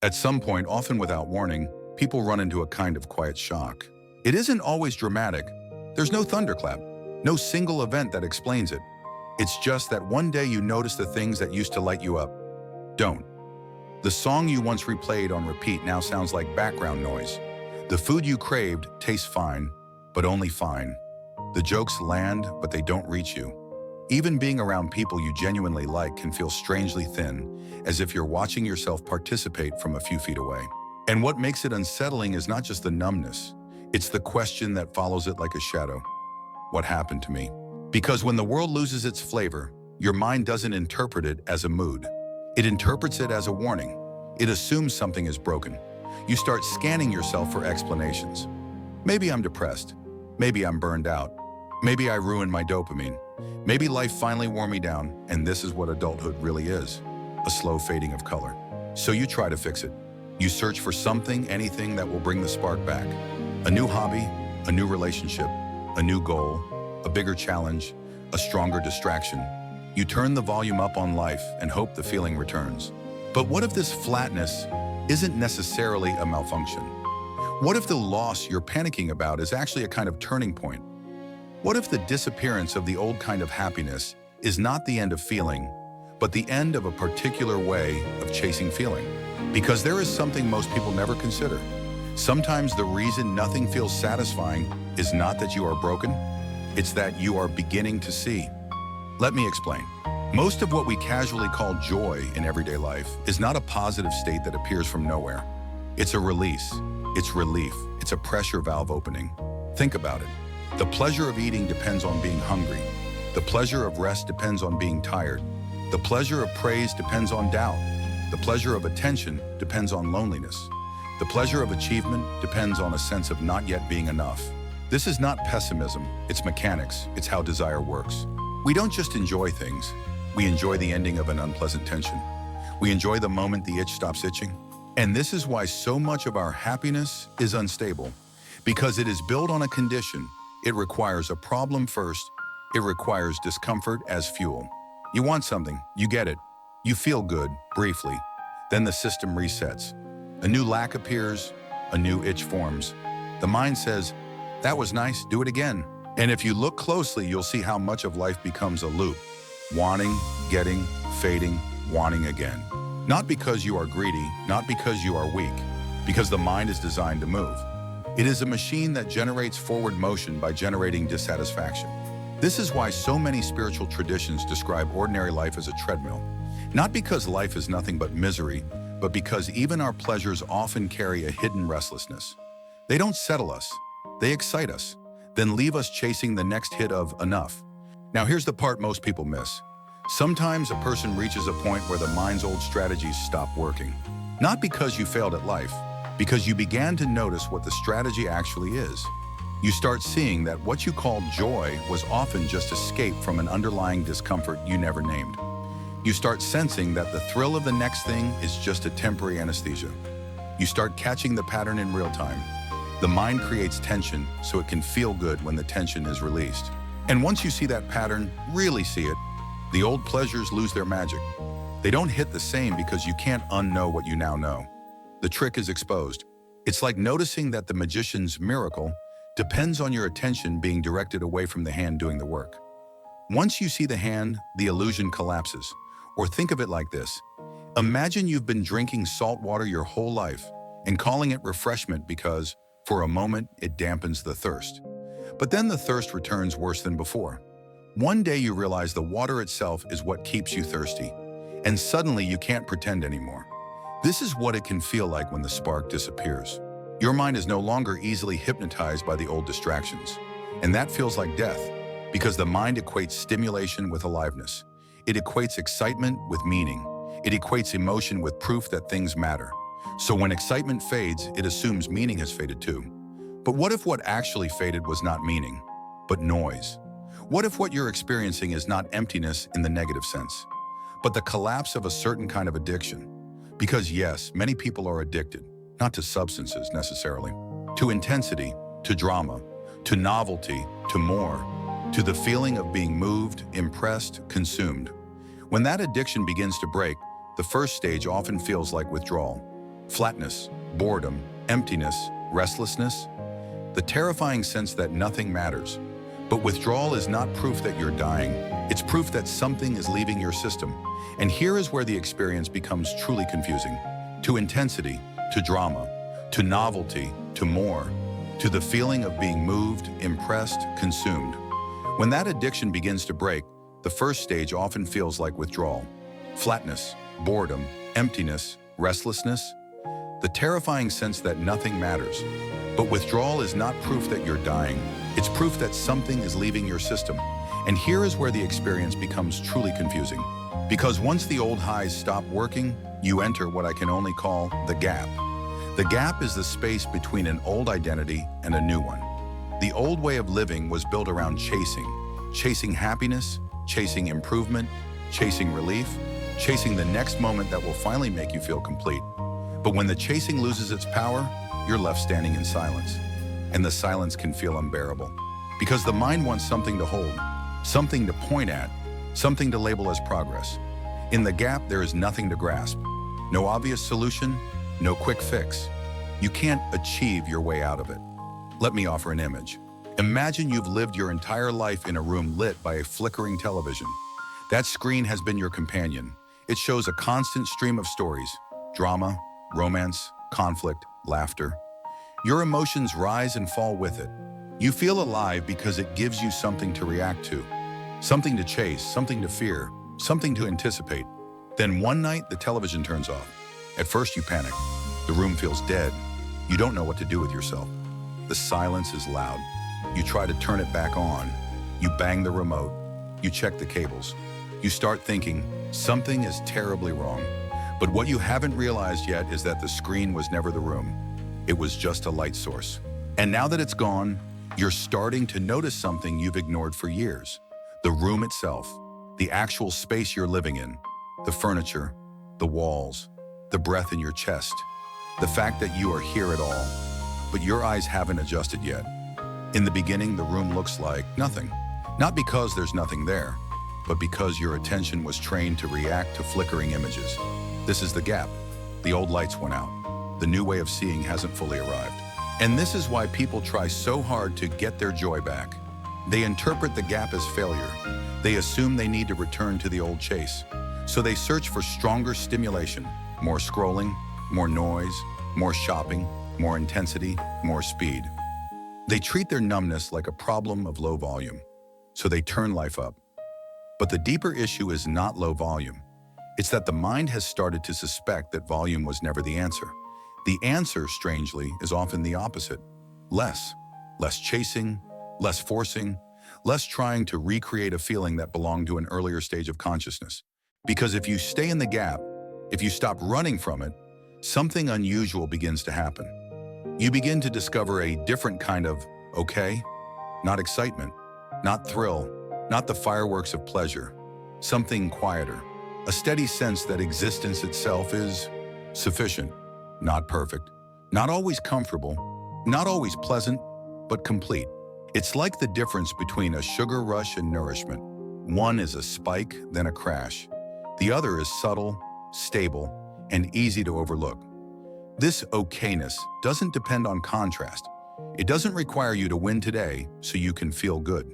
At some point, often without warning, people run into a kind of quiet shock. It isn't always dramatic. There's no thunderclap, no single event that explains it. It's just that one day you notice the things that used to light you up don't. The song you once replayed on repeat now sounds like background noise. The food you craved tastes fine, but only fine. The jokes land, but they don't reach you. Even being around people you genuinely like can feel strangely thin, as if you're watching yourself participate from a few feet away. And what makes it unsettling is not just the numbness, it's the question that follows it like a shadow. What happened to me? Because when the world loses its flavor, your mind doesn't interpret it as a mood. It interprets it as a warning. It assumes something is broken. You start scanning yourself for explanations. Maybe I'm depressed. Maybe I'm burned out. Maybe I ruined my dopamine. Maybe life finally wore me down, and this is what adulthood really is, a slow fading of color. So you try to fix it. You search for something, anything that will bring the spark back. A new hobby, a new relationship, a new goal, a bigger challenge, a stronger distraction. You turn the volume up on life and hope the feeling returns. But what if this flatness isn't necessarily a malfunction? What if the loss you're panicking about is actually a kind of turning point? What if the disappearance of the old kind of happiness is not the end of feeling, but the end of a particular way of chasing feeling? Because there is something most people never consider. Sometimes the reason nothing feels satisfying is not that you are broken, it's that you are beginning to see. Let me explain. Most of what we casually call joy in everyday life is not a positive state that appears from nowhere. It's a release, it's relief, it's a pressure valve opening. Think about it. The pleasure of eating depends on being hungry. The pleasure of rest depends on being tired. The pleasure of praise depends on doubt. The pleasure of attention depends on loneliness. The pleasure of achievement depends on a sense of not yet being enough. This is not pessimism, it's mechanics, it's how desire works. We don't just enjoy things, we enjoy the ending of an unpleasant tension. We enjoy the moment the itch stops itching. And this is why so much of our happiness is unstable, because it is built on a condition. It requires a problem first. It requires discomfort as fuel. You want something, you get it. You feel good, briefly. Then the system resets. A new lack appears, a new itch forms. The mind says, that was nice, do it again. And if you look closely, you'll see how much of life becomes a loop. Wanting, getting, fading, wanting again. Not because you are greedy, not because you are weak, because the mind is designed to move. It is a machine that generates forward motion by generating dissatisfaction. This is why so many spiritual traditions describe ordinary life as a treadmill. Not because life is nothing but misery, but because even our pleasures often carry a hidden restlessness. They don't settle us, they excite us, then leave us chasing the next hit of enough. Now here's the part most people miss. Sometimes a person reaches a point where the mind's old strategies stop working. Not because you failed at life, because you began to notice what the strategy actually is. You start seeing that what you called joy was often just escape from an underlying discomfort you never named. You start sensing that the thrill of the next thing is just a temporary anesthesia. You start catching the pattern in real time. The mind creates tension so it can feel good when the tension is released. And once you see that pattern, really see it, the old pleasures lose their magic. They don't hit the same because you can't unknow what you now know. The trick is exposed. It's like noticing that the magician's miracle depends on your attention being directed away from the hand doing the work. Once you see the hand, the illusion collapses. Or think of it like this. Imagine you've been drinking salt water your whole life and calling it refreshment because, for a moment, it dampens the thirst. But then the thirst returns worse than before. One day you realize the water itself is what keeps you thirsty, and suddenly you can't pretend anymore. This is what it can feel like when the spark disappears. Your mind is no longer easily hypnotized by the old distractions. And that feels like death, because the mind equates stimulation with aliveness. It equates excitement with meaning. It equates emotion with proof that things matter. So when excitement fades, it assumes meaning has faded too. But what if what actually faded was not meaning, but noise? What if what you're experiencing is not emptiness in the negative sense, but the collapse of a certain kind of addiction? Because yes, many people are addicted, not to substances necessarily, to intensity, to drama, to novelty, to more, to the feeling of being moved, impressed, consumed. When that addiction begins to break, the first stage often feels like withdrawal. Flatness, boredom, emptiness, restlessness. The terrifying sense that nothing matters. But withdrawal is not proof that you're dying. It's proof that something is leaving your system. And here is where the experience becomes truly confusing. To intensity, to drama, to novelty, to more, to the feeling of being moved, impressed, consumed. When that addiction begins to break, the first stage often feels like withdrawal. Flatness, boredom, emptiness, restlessness. The terrifying sense that nothing matters. But withdrawal is not proof that you're dying. It's proof that something is leaving your system. And here is where the experience becomes truly confusing. Because once the old highs stop working, you enter what I can only call the gap. The gap is the space between an old identity and a new one. The old way of living was built around chasing happiness, chasing improvement, chasing relief, chasing the next moment that will finally make you feel complete. But when the chasing loses its power, you're left standing in silence. And the silence can feel unbearable. Because the mind wants something to hold, something to point at, something to label as progress. In the gap, there is nothing to grasp. No obvious solution, no quick fix. You can't achieve your way out of it. Let me offer an image. Imagine you've lived your entire life in a room lit by a flickering television. That screen has been your companion. It shows a constant stream of stories, drama, romance, conflict, laughter. Your emotions rise and fall with it. You feel alive because it gives you something to react to, something to chase, something to fear, something to anticipate. Then one night, the television turns off. At first you panic. The room feels dead. You don't know what to do with yourself. The silence is loud. You try to turn it back on. You bang the remote. You check the cables. You start thinking, something is terribly wrong. But what you haven't realized yet is that the screen was never the room. It was just a light source. And now that it's gone, you're starting to notice something you've ignored for years. The room itself, the actual space you're living in, the furniture, the walls, the breath in your chest, the fact that you are here at all. But your eyes haven't adjusted yet. In the beginning, the room looks like nothing. Not because there's nothing there, but because your attention was trained to react to flickering images. This is the gap. The old lights went out. The new way of seeing hasn't fully arrived. And this is why people try so hard to get their joy back. They interpret the gap as failure. They assume they need to return to the old chase. So they search for stronger stimulation, more scrolling, more noise, more shopping, more intensity, more speed. They treat their numbness like a problem of low volume. So they turn life up. But the deeper issue is not low volume. It's that the mind has started to suspect that volume was never the answer. The answer, strangely, is often the opposite. Less chasing, less forcing, less trying to recreate a feeling that belonged to an earlier stage of consciousness. Because if you stay in the gap, if you stop running from it, something unusual begins to happen. You begin to discover a different kind of okay, not excitement, not thrill, not the fireworks of pleasure, something quieter, a steady sense that existence itself is sufficient. Not perfect, not always comfortable, not always pleasant, but complete. It's like the difference between a sugar rush and nourishment. One is a spike, then a crash. The other is subtle, stable, and easy to overlook. This okayness doesn't depend on contrast. It doesn't require you to win today so you can feel good.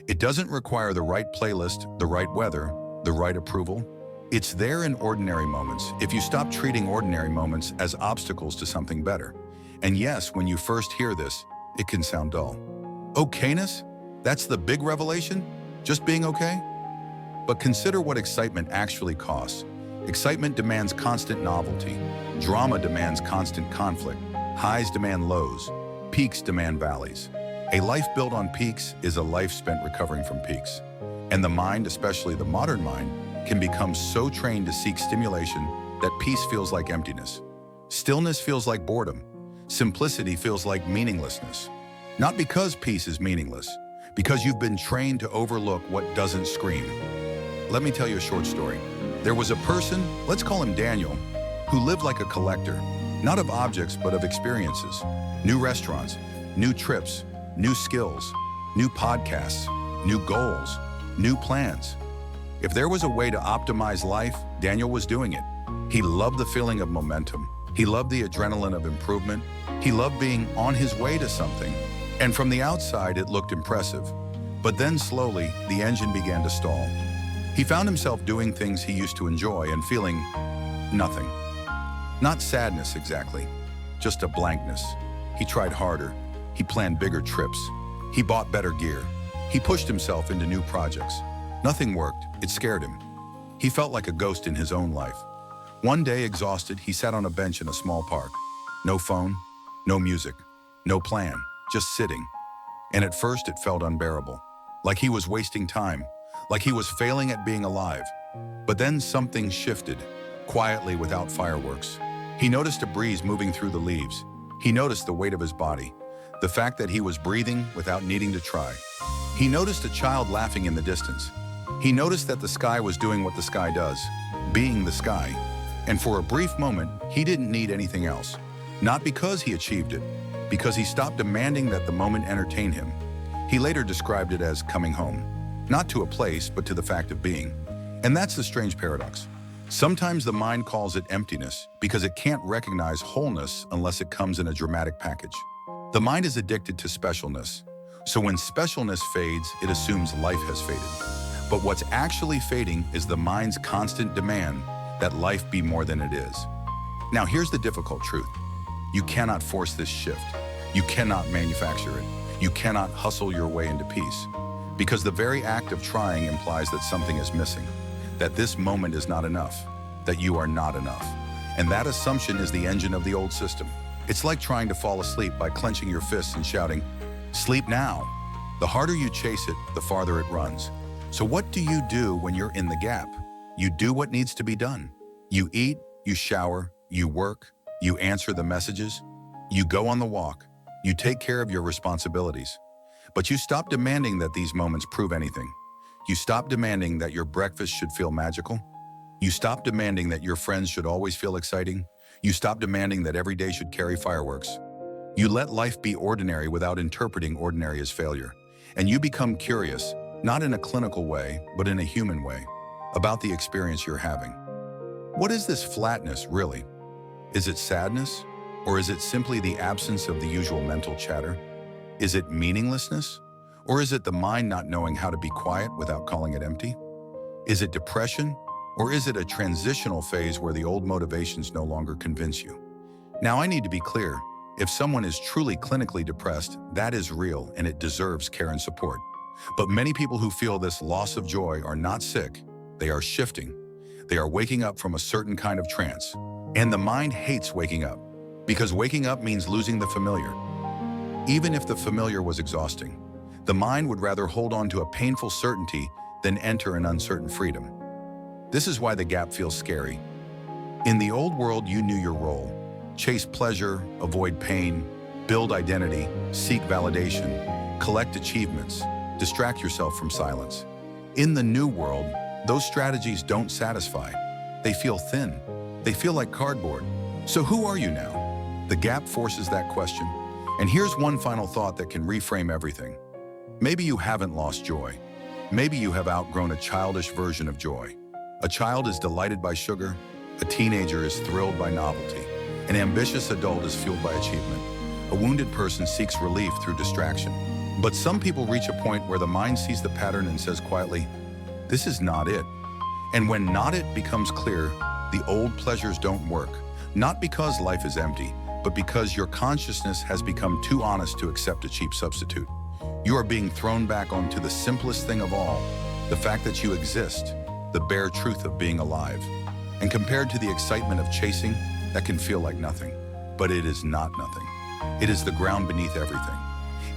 It doesn't require the right playlist, the right weather, the right approval. It's there in ordinary moments if you stop treating ordinary moments as obstacles to something better. And yes, when you first hear this, it can sound dull. Okayness? That's the big revelation? Just being okay? But consider what excitement actually costs. Excitement demands constant novelty. Drama demands constant conflict. Highs demand lows. Peaks demand valleys. A life built on peaks is a life spent recovering from peaks. And the mind, especially the modern mind, can become so trained to seek stimulation that peace feels like emptiness. Stillness feels like boredom. Simplicity feels like meaninglessness. Not because peace is meaningless, because you've been trained to overlook what doesn't scream. Let me tell you a short story. There was a person, let's call him Daniel, who lived like a collector, not of objects, but of experiences. New restaurants, new trips, new skills, new podcasts, new goals, new plans. If there was a way to optimize life, Daniel was doing it. He loved the feeling of momentum, He loved the adrenaline of improvement. He loved being on his way to something. And from the outside, it looked impressive. But then slowly, the engine began to stall. He found himself doing things he used to enjoy and feeling nothing. Not sadness exactly, just a blankness. He tried harder. He planned bigger trips. He bought better gear. He pushed himself into new projects. Nothing worked. It scared him. He felt like a ghost in his own life. One day, exhausted, he sat on a bench in a small park. No phone, no music, no plan, just sitting. And at first, it felt unbearable. Like he was wasting time. Like he was failing at being alive. But then something shifted, quietly without fireworks. He noticed a breeze moving through the leaves. He noticed the weight of his body, the fact that he was breathing without needing to try. He noticed a child laughing in the distance. He noticed that the sky was doing what the sky does, being the sky. And for a brief moment, he didn't need anything else. Not because he achieved it, because he stopped demanding that the moment entertain him. He later described it as coming home, not to a place, but to the fact of being. And that's the strange paradox. Sometimes the mind calls it emptiness because it can't recognize wholeness unless it comes in a dramatic package. The mind is addicted to specialness. So when specialness fades, it assumes life has faded. But what's actually fading is the mind's constant demand that life be more than it is. Now here's the difficult truth. You cannot force this shift. You cannot manufacture it. You cannot hustle your way into peace. Because the very act of trying implies that something is missing, that this moment is not enough, that you are not enough. And that assumption is the engine of the old system. It's like trying to fall asleep by clenching your fists and shouting, "Sleep now." The harder you chase it, the farther it runs. So what do you do when you're in the gap? You do what needs to be done. You eat, you shower, you work, you answer the messages, you go on the walk, you take care of your responsibilities. But you stop demanding that these moments prove anything. You stop demanding that your breakfast should feel magical. You stop demanding that your friends should always feel exciting. You stop demanding that every day should carry fireworks. You let life be ordinary without interpreting ordinary as failure. And you become curious, not in a clinical way, but in a human way, about the experience you're having. What is this flatness, really? Is it sadness? Or is it simply the absence of the usual mental chatter? Is it meaninglessness? Or is it the mind not knowing how to be quiet without calling it empty? Is it depression? Or is it a transitional phase where the old motivations no longer convince you? Now, I need to be clear. If someone is truly clinically depressed, that is real and it deserves care and support. But many people who feel this loss of joy are not sick. They are shifting. They are waking up from a certain kind of trance. And the mind hates waking up, because waking up means losing the familiar. Even if the familiar was exhausting, the mind would rather hold on to a painful certainty than enter an uncertain freedom. This is why the gap feels scary. In the old world, you knew your role. Chase pleasure, avoid pain, build identity, seek validation, collect achievements, distract yourself from silence. In the new world, those strategies don't satisfy. They feel thin. They feel like cardboard. So who are you now? The gap forces that question. And here's one final thought that can reframe everything. Maybe you haven't lost joy. Maybe you have outgrown a childish version of joy. A child is delighted by sugar. A teenager is thrilled by novelty. An ambitious adult is fueled by achievement. A wounded person seeks relief through distraction. But some people reach a point where the mind sees the pattern and says quietly, "This is not it." And when not it becomes clear, the old pleasures don't work. Not because life is empty, but because your consciousness has become too honest to accept a cheap substitute. You are being thrown back onto the simplest thing of all, the fact that you exist, the bare truth of being alive. And compared to the excitement of chasing, that can feel like nothing. But it is not nothing. It is the ground beneath everything.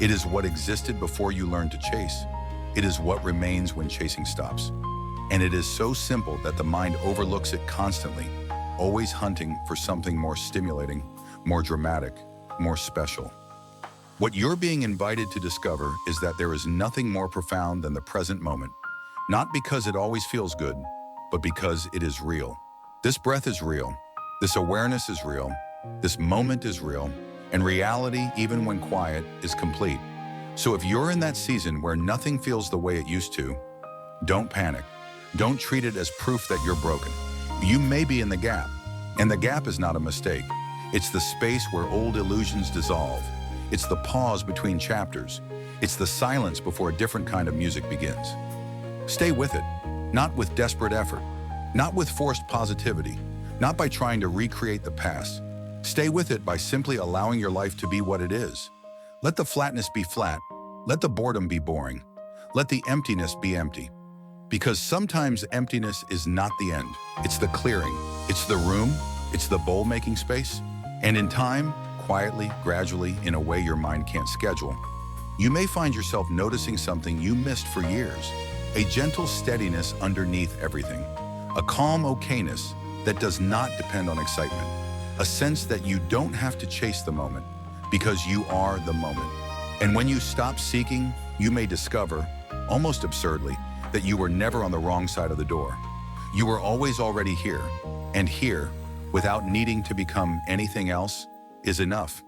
It is what existed before you learned to chase. It is what remains when chasing stops. And it is so simple that the mind overlooks it constantly, always hunting for something more stimulating, more dramatic, more special. What you're being invited to discover is that there is nothing more profound than the present moment, not because it always feels good, but because it is real. This breath is real. This awareness is real. This moment is real. And reality, even when quiet, is complete. So if you're in that season where nothing feels the way it used to, don't panic. Don't treat it as proof that you're broken. You may be in the gap, and the gap is not a mistake. It's the space where old illusions dissolve. It's the pause between chapters. It's the silence before a different kind of music begins. Stay with it, not with desperate effort, not with forced positivity, not by trying to recreate the past. Stay with it by simply allowing your life to be what it is. Let the flatness be flat. Let the boredom be boring. Let the emptiness be empty. Because sometimes emptiness is not the end. It's the clearing. It's the room. It's the bowl-making space. And in time, quietly, gradually, in a way your mind can't schedule, you may find yourself noticing something you missed for years. A gentle steadiness underneath everything. A calm okayness that does not depend on excitement. A sense that you don't have to chase the moment because you are the moment. And when you stop seeking, you may discover, almost absurdly, that you were never on the wrong side of the door. You were always already here, and here, without needing to become anything else, is enough.